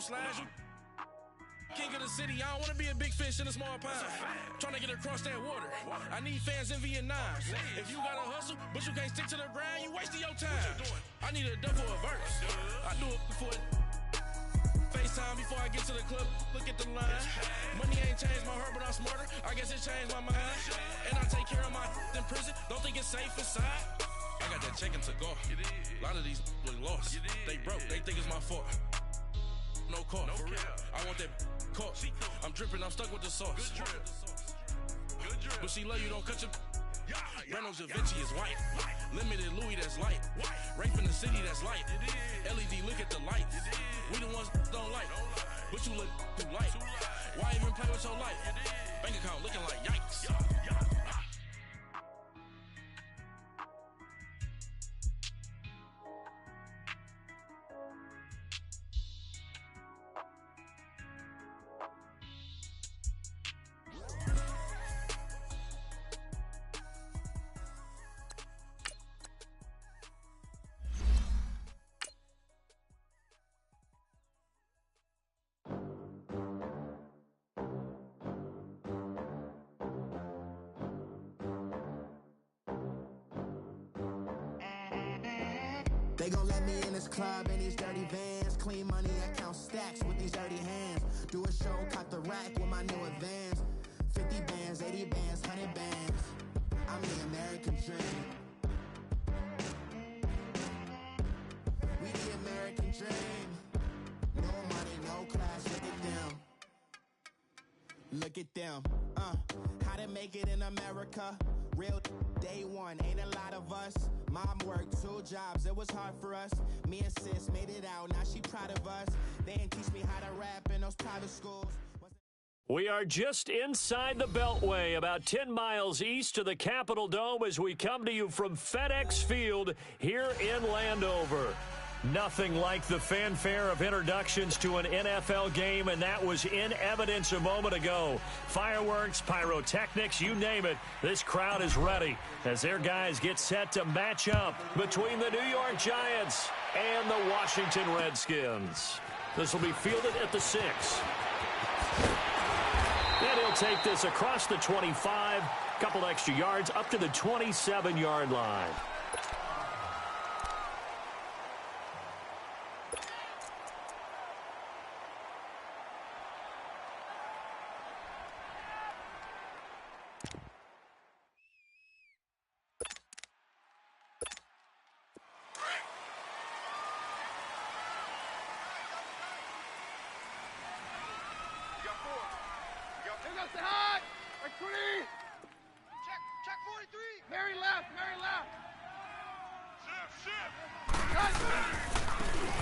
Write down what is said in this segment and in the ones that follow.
slides. You king of the city, I don't want to be a big fish in a small pond. Trying to get across that water. I need fans in Vietnam. If you gotta hustle, but you can't stick to the grind, you wasting your time. I need a double a verse. I do it before FaceTime before I get to the club. Look at the line. Money ain't changed my heart, but I'm smarter. I guess it changed my mind. And I take care of my in prison. Don't think it's safe inside. I got that check to go. A lot of these look lost. They broke. They think it's my fault. No call, for real. I want that caught. I'm dripping, I'm stuck with the sauce. But she love you, don't cut your. Breno Javinci is white. Limited Louis, that's light. Rape in the city, that's light. LED, look at the lights. We the ones don't like. But you look too light. Why even play with your life? Bank account looking like yikes. They gon' let me in this club in these dirty vans. Clean money, I count stacks with these dirty hands. Do a show, cop the rack with my new advance. 50 bands, 80 bands, 100 bands. I'm the American dream. We the American dream. No money, no class, look at them. Look at them, how to make it in America. Real day one, ain't a lot of us. Mom worked 2 jobs, it was hard for us. Me and sis made it out, now she proud of us. They didn't teach me how to rap in those private schools. We are just inside the Beltway, about 10 miles east of the Capitol Dome as we come to you from FedEx Field here in Landover. Nothing like the fanfare of introductions to an NFL game, and that was in evidence a moment ago. Fireworks, pyrotechnics, you name it. This crowd is ready as their guys get set to match up between the New York Giants and the Washington Redskins. This will be fielded at the 6. And he'll take this across the 25, couple extra yards up to the 27-yard line.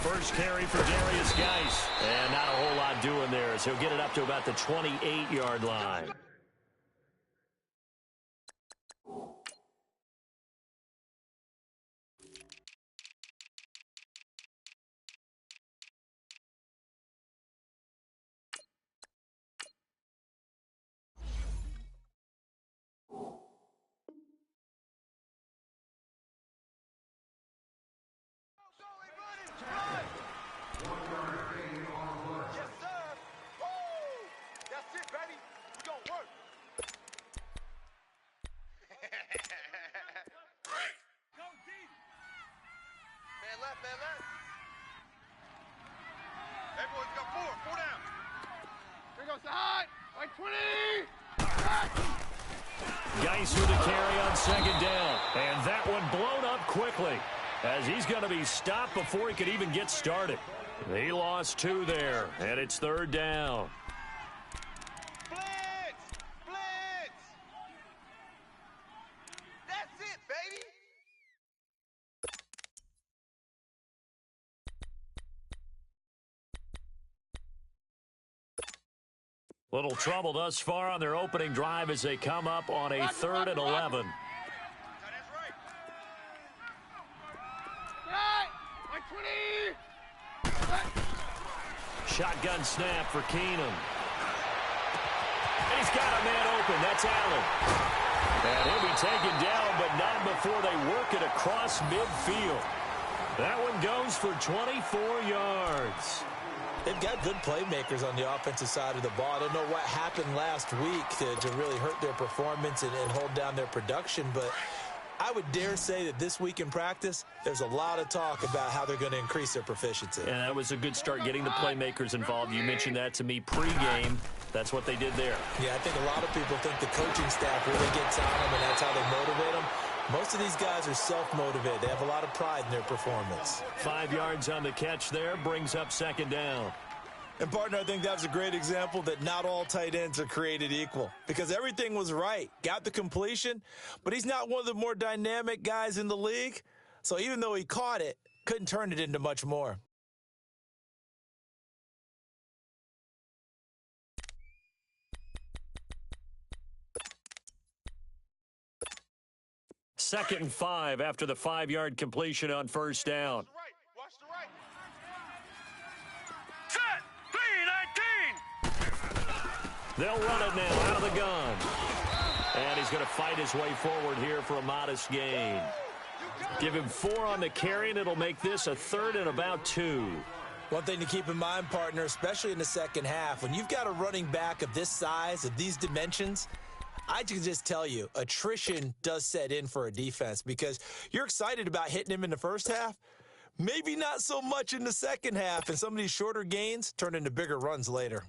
First carry for Darius Geis, and not a whole lot doing there as he'll get it up to about the 28-yard line. Geis with a carry on second down, and that one blown up quickly as he's going to be stopped before he could even get started. He lost 2 there, and it's 3rd down. Blitz! Blitz! That's it, baby! Little trouble thus far on their opening drive as they come up on a 3rd and 11. Shotgun snap for Keenum. And he's got a man open. That's Allen. And he'll be taken down, but not before they work it across midfield. That one goes for 24 yards. They've got good playmakers on the offensive side of the ball. I don't know what happened last week to really hurt their performance and hold down their production, but I would dare say that this week in practice, there's a lot of talk about how they're going to increase their proficiency. And that was a good start getting the playmakers involved. You mentioned that to me pregame. That's what they did there. Yeah, I think a lot of people think the coaching staff really gets on them, and that's how they motivate them. Most of these guys are self-motivated. They have a lot of pride in their performance. 5 yards on the catch there, brings up second down. And, partner, I think that was a great example that not all tight ends are created equal because everything was right. Got the completion, but he's not one of the more dynamic guys in the league. So even though he caught it, couldn't turn it into much more. Second and 5 after the 5-yard completion on first down. Watch the right. They'll run it now out of the gun. And he's going to fight his way forward here for a modest gain. Give him 4 on the carry, and it'll make this a third and about 2. One thing to keep in mind, partner, especially in the second half, when you've got a running back of this size, of these dimensions, I can just tell you, attrition does set in for a defense because you're excited about hitting him in the first half, maybe not so much in the second half, and some of these shorter gains turn into bigger runs later.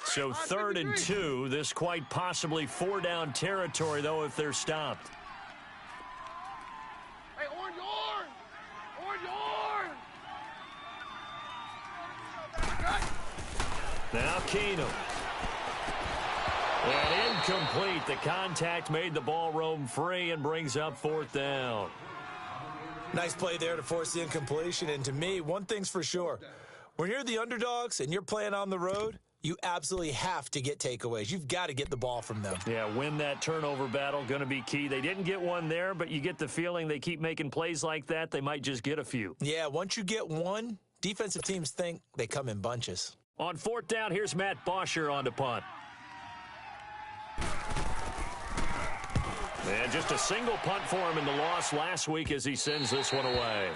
So 3rd and 2, this quite possibly 4-down territory, though, if they're stopped. Hey, orange! Now Keenum. And incomplete. The contact made the ball roam free and brings up 4th down. Nice play there to force the incompletion. And to me, one thing's for sure. When you're the underdogs and you're playing on the road, you absolutely have to get takeaways. You've got to get the ball from them. Yeah, win that turnover battle, going to be key. They didn't get one there, but you get the feeling they keep making plays like that, they might just get a few. Yeah, once you get one, defensive teams think they come in bunches. On 4th down, here's Matt Bosher on the punt. And just a single punt for him in the loss last week as he sends this one away.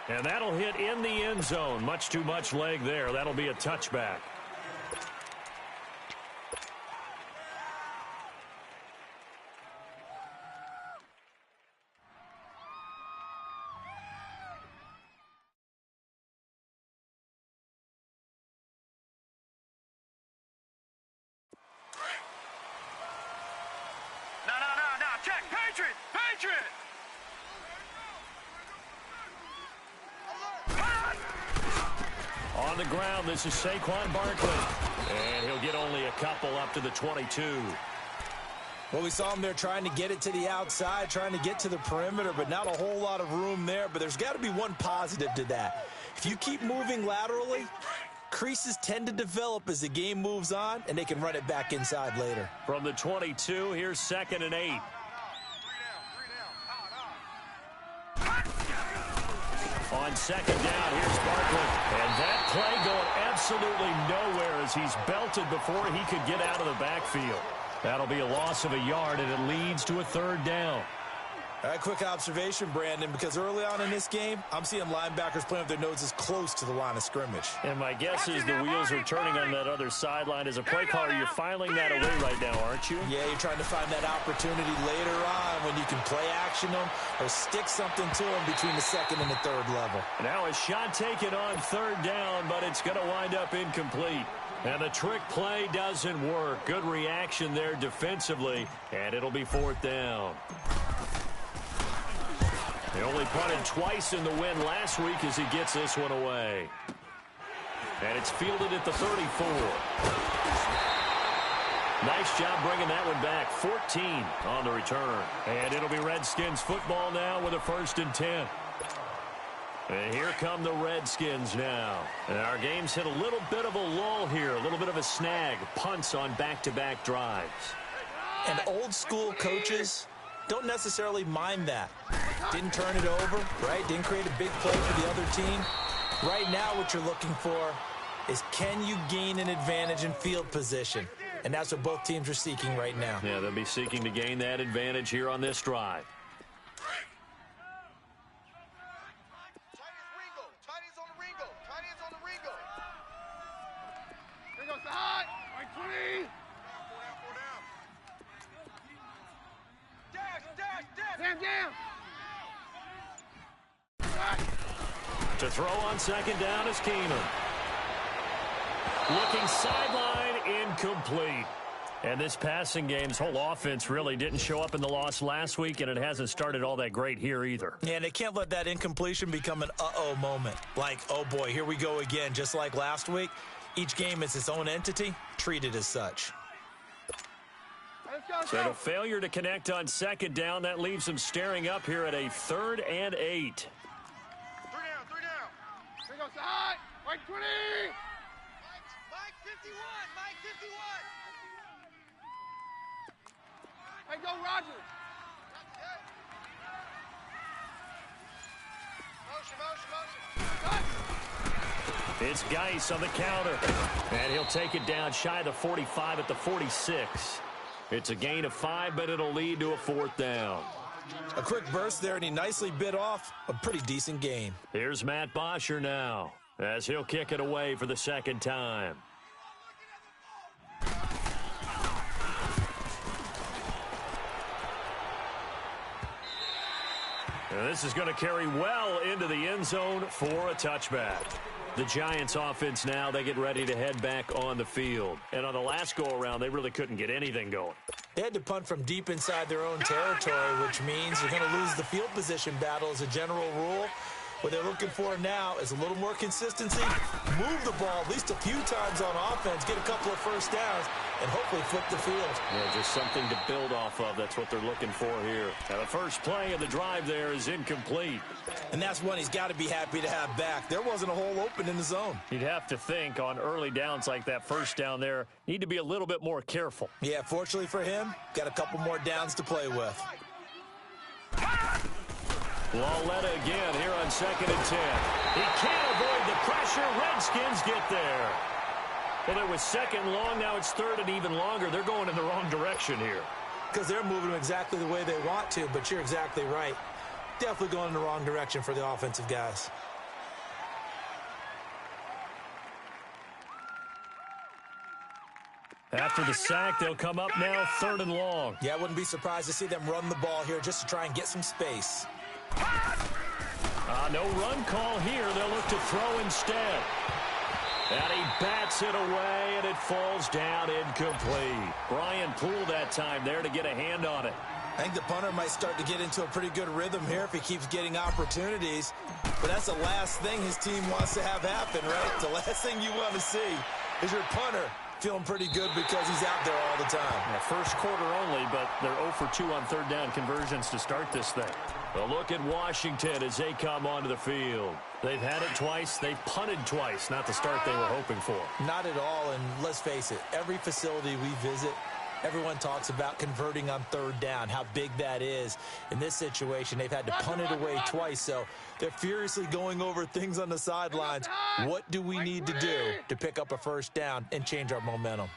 And that'll hit in the end zone. Much too much leg there. That'll be a touchback. No, check. Patriot! On the ground, this is Saquon Barkley. And he'll get only a couple up to the 22. Well, we saw him there trying to get it to the outside, trying to get to the perimeter, but not a whole lot of room there. But there's got to be one positive to that. If you keep moving laterally, creases tend to develop as the game moves on, and they can run it back inside later. From the 22, here's 2nd and 8. On 2nd down, here's Barkley. And that play going absolutely nowhere as he's belted before he could get out of the backfield. That'll be a loss of a yard, and it leads to a 3rd down. All right, quick observation, Brandon, because early on in this game, I'm seeing linebackers playing with their noses close to the line of scrimmage. And my guess is the wheels are turning on that other sideline. As a play caller, you're filing that away right now, aren't you? Yeah, you're trying to find that opportunity later on when you can play action them or stick something to them between the 2nd and the 3rd level. Now a shot taken on 3rd down, but it's going to wind up incomplete. And the trick play doesn't work. Good reaction there defensively, and it'll be 4th down. They only punted twice in the win last week as he gets this one away. And it's fielded at the 34. Nice job bringing that one back. 14 on the return. And it'll be Redskins football now with a 1st and 10. And here come the Redskins now. And our game's hit a little bit of a lull here, a little bit of a snag. Punts on back-to-back drives. And old school coaches don't necessarily mind that. Didn't turn it over, right? Didn't create a big play for the other team. Right now what you're looking for is, can you gain an advantage in field position? and that's what both teams are seeking right now. Yeah, they'll be seeking to gain that advantage here on this drive. Tiny's on the Ringo. Tiny's on the Ringo. Ringo side. Right 20. Four down. Dash. Damn. To throw on second down is Keenum. Looking sideline, incomplete. And this passing game's whole offense really didn't show up in the loss last week, and it hasn't started all that great here either. Yeah, and they can't let that incompletion become an uh-oh moment. Like, oh boy, here we go again, just like last week. Each game is its own entity, treated as such. So a failure to connect on second down, that leaves them staring up here at a 3rd and 8. Three down. Ringo side. Right 20. Mike 51. Hey, go Roger. Motion. It's Geis on the counter. And he'll take it down shy of the 45 at the 46. It's a gain of 5, but it'll lead to a 4th down. A quick burst there, and he nicely bit off a pretty decent gain. Here's Matt Bosher now, as he'll kick it away for the second time. And this is going to carry well into the end zone for a touchback. The Giants offense now, they get ready to head back on the field. And on the last go-around, they really couldn't get anything going. They had to punt from deep inside their own territory, which means you're going to lose the field position battle as a general rule. What they're looking for now is a little more consistency, move the ball at least a few times on offense, get a couple of first downs, and hopefully flip the field. Yeah, just something to build off of. That's what they're looking for here. Now, the first play of the drive there is incomplete. And that's one he's got to be happy to have back. There wasn't a hole open in the zone. You'd have to think on early downs like that first down there, need to be a little bit more careful. Yeah, fortunately for him, got a couple more downs to play with. Lauletta again here on 2nd and 10. He can't avoid the pressure. Redskins get there. Well, it was 2nd long. Now it's 3rd and even longer. They're going in the wrong direction here. Because they're moving exactly the way they want to, but you're exactly right. Definitely going in the wrong direction for the offensive guys. After the sack, they'll come up now 3rd and long. Yeah, I wouldn't be surprised to see them run the ball here just to try and get some space. No run call here. They'll look to throw instead. And he bats it away, and it falls down incomplete. Brian Poole that time there to get a hand on it. I think the punter might start to get into a pretty good rhythm here if he keeps getting opportunities. But that's the last thing his team wants to have happen, right? The last thing you want to see is your punter feeling pretty good because he's out there all the time. Yeah, first quarter only, but they're 0 for 2 on 3rd down conversions to start this thing. A look at Washington as they come onto the field. They've had it twice. They've punted twice. Not the start they were hoping for. Not at all, and let's face it, every facility we visit, everyone talks about converting on 3rd down, how big that is. In this situation, they've had to punt it away twice, so they're furiously going over things on the sidelines. What do we need to do to pick up a first down and change our momentum?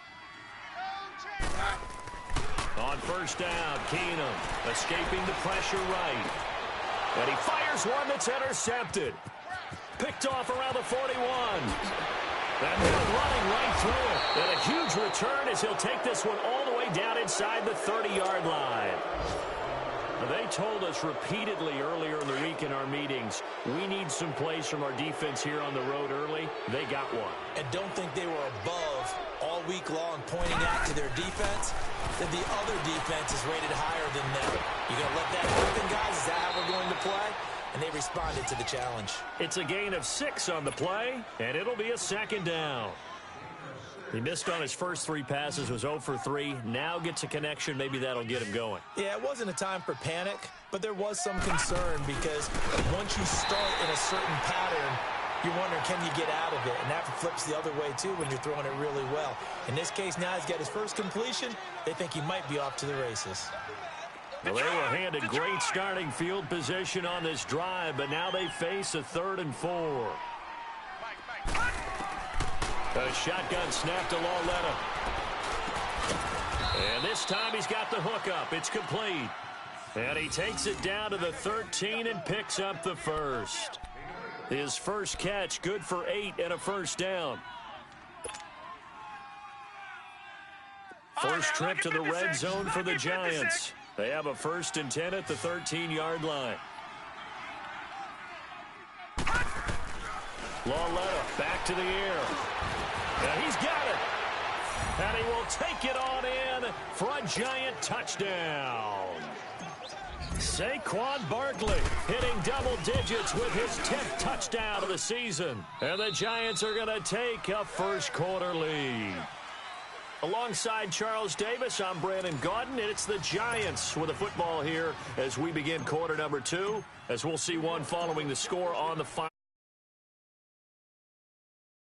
On 1st down, Keenum escaping the pressure right. And he fires one that's intercepted. Picked off around the 41. And then running right through it. And a huge return as he'll take this one all the way down inside the 30-yard line. They told us repeatedly earlier in the week in our meetings, we need some plays from our defense here on the road early. They got one. And don't think they were above all week long pointing out to their defense that the other defense is rated higher than them. You going to let that happen, guys? Is that how we're going to play? And they responded to the challenge. It's a gain of 6 on the play, and it'll be a 2nd down. He missed on his first 3 passes, was 0 for 3. Now gets a connection. Maybe that'll get him going. Yeah, it wasn't a time for panic, but there was some concern because once you start in a certain pattern, you're wondering, can you get out of it? And that flips the other way, too, when you're throwing it really well. In this case, now he's got his first completion. They think he might be off to the races. Well, they were handed great starting field position on this drive, but now they face a 3rd and 4. A shotgun snap to Lauletta. And this time he's got the hook up. It's complete. And he takes it down to the 13 and picks up the first. His first catch, good for 8 and a first down. First trip to the red zone for the Giants. They have a 1st and 10 at the 13-yard line. Lauletta back to the air. And he's got it. And he will take it on in for a Giant touchdown. Saquon Barkley hitting double digits with his 10th touchdown of the season. And the Giants are going to take a first-quarter lead. Alongside Charles Davis, I'm Brandon Gaudin, and it's the Giants with the football here as we begin quarter number 2, as we'll see one following the score on the final.